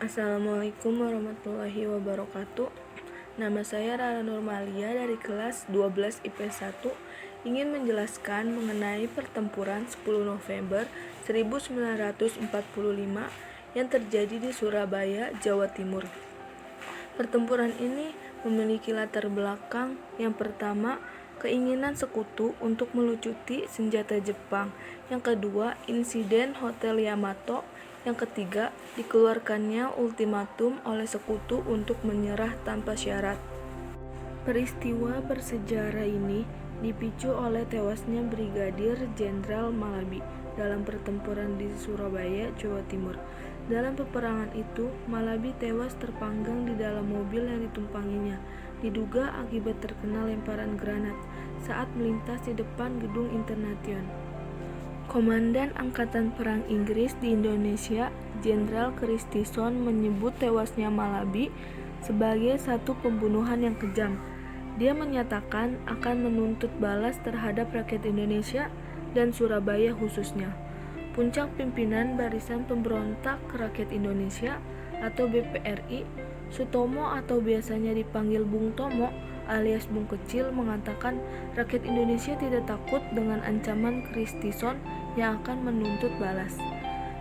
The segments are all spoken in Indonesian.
Assalamualaikum warahmatullahi wabarakatuh. Nama saya Rara Nurmalia dari kelas 12 IP 1 ingin menjelaskan mengenai pertempuran 10 November 1945 yang terjadi di Surabaya, Jawa Timur. Pertempuran ini memiliki latar belakang yang pertama, keinginan sekutu untuk melucuti senjata Jepang. Yang kedua, insiden Hotel Yamato. Yang ketiga, dikeluarkannya ultimatum oleh sekutu untuk menyerah tanpa syarat. Peristiwa bersejarah ini dipicu oleh tewasnya Brigadir Jenderal Malabi dalam pertempuran di Surabaya, Jawa Timur. Dalam peperangan itu, Malabi tewas terpanggang di dalam mobil yang ditumpanginya, diduga akibat terkena lemparan granat saat melintas di depan gedung Internation. Komandan Angkatan Perang Inggris di Indonesia, Jenderal Christison, menyebut tewasnya Malabi sebagai satu pembunuhan yang kejam. Dia menyatakan akan menuntut balas terhadap rakyat Indonesia dan Surabaya khususnya. Puncak pimpinan Barisan Pemberontak Rakyat Indonesia atau BPRI, Sutomo atau biasanya dipanggil Bung Tomo alias Bung Kecil, mengatakan rakyat Indonesia tidak takut dengan ancaman Christison yang akan menuntut balas.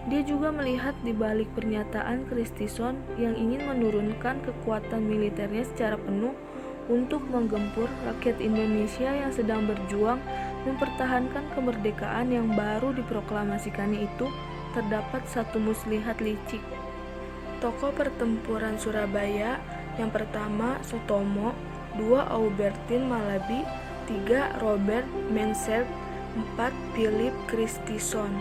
Dia juga melihat di balik pernyataan Christison yang ingin menurunkan kekuatan militernya secara penuh untuk menggempur rakyat Indonesia yang sedang berjuang mempertahankan kemerdekaan yang baru diproklamasikannya itu, terdapat satu muslihat licik. Tokoh pertempuran Surabaya yang pertama Sutomo, 2 Aubertin Malabi, 3 Robert Menser, 4 Philip Christison.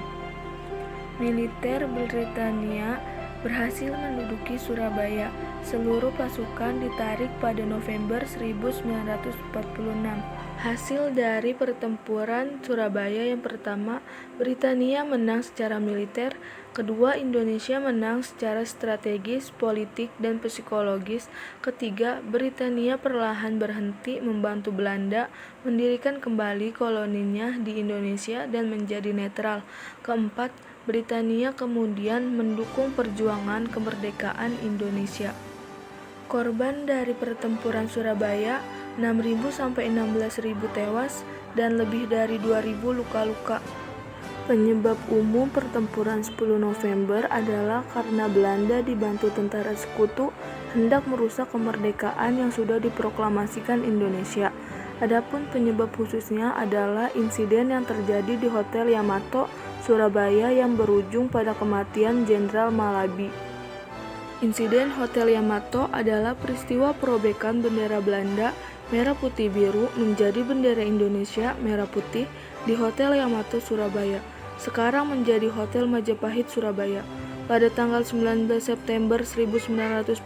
Militer Britania berhasil menduduki Surabaya. Seluruh pasukan ditarik pada November 1946. Hasil dari pertempuran Surabaya yang pertama, Britania menang secara militer, kedua Indonesia menang secara strategis, politik, dan psikologis, ketiga Britania perlahan berhenti membantu Belanda mendirikan kembali koloninya di Indonesia dan menjadi netral, keempat Britania kemudian mendukung perjuangan kemerdekaan Indonesia. Korban dari pertempuran Surabaya 6.000 sampai 16.000 tewas dan lebih dari 2.000 luka-luka. Penyebab umum pertempuran 10 November adalah karena Belanda dibantu tentara sekutu hendak merusak kemerdekaan yang sudah diproklamasikan Indonesia. Adapun penyebab khususnya adalah insiden yang terjadi di Hotel Yamato, Surabaya yang berujung pada kematian Jenderal Malabi. Insiden Hotel Yamato adalah peristiwa perobekan bendera Belanda merah putih biru menjadi bendera Indonesia merah putih di Hotel Yamato Surabaya, sekarang menjadi Hotel Majapahit Surabaya, pada tanggal 19 September 1945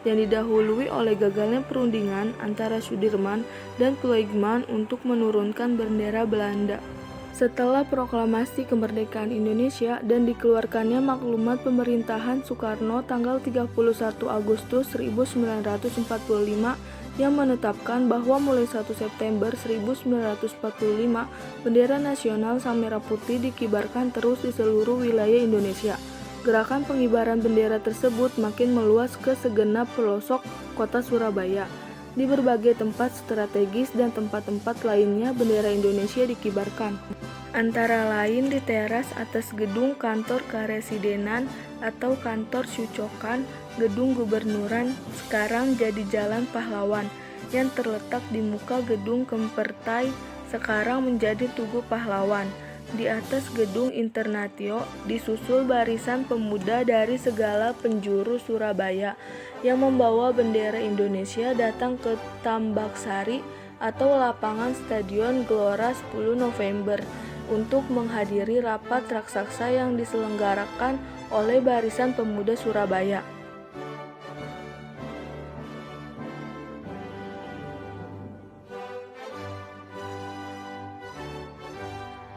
yang didahului oleh gagalnya perundingan antara Sudirman dan Kluigman untuk menurunkan bendera Belanda. Setelah proklamasi kemerdekaan Indonesia dan dikeluarkannya maklumat pemerintahan Soekarno tanggal 31 Agustus 1945 yang menetapkan bahwa mulai 1 September 1945 bendera nasional sang merah putih dikibarkan terus di seluruh wilayah Indonesia. Gerakan pengibaran bendera tersebut makin meluas ke segenap pelosok kota Surabaya. Di berbagai tempat strategis dan tempat-tempat lainnya bendera Indonesia dikibarkan. Antara lain di teras atas gedung kantor Karesidenan atau kantor Syucokan, gedung Gubernuran, sekarang jadi Jalan Pahlawan, yang terletak di muka gedung Kempertai, sekarang menjadi Tugu Pahlawan. Di atas gedung Internatio disusul barisan pemuda dari segala penjuru Surabaya yang membawa bendera Indonesia datang ke Tambaksari atau lapangan Stadion Gelora 10 November untuk menghadiri rapat raksasa yang diselenggarakan oleh Barisan Pemuda Surabaya.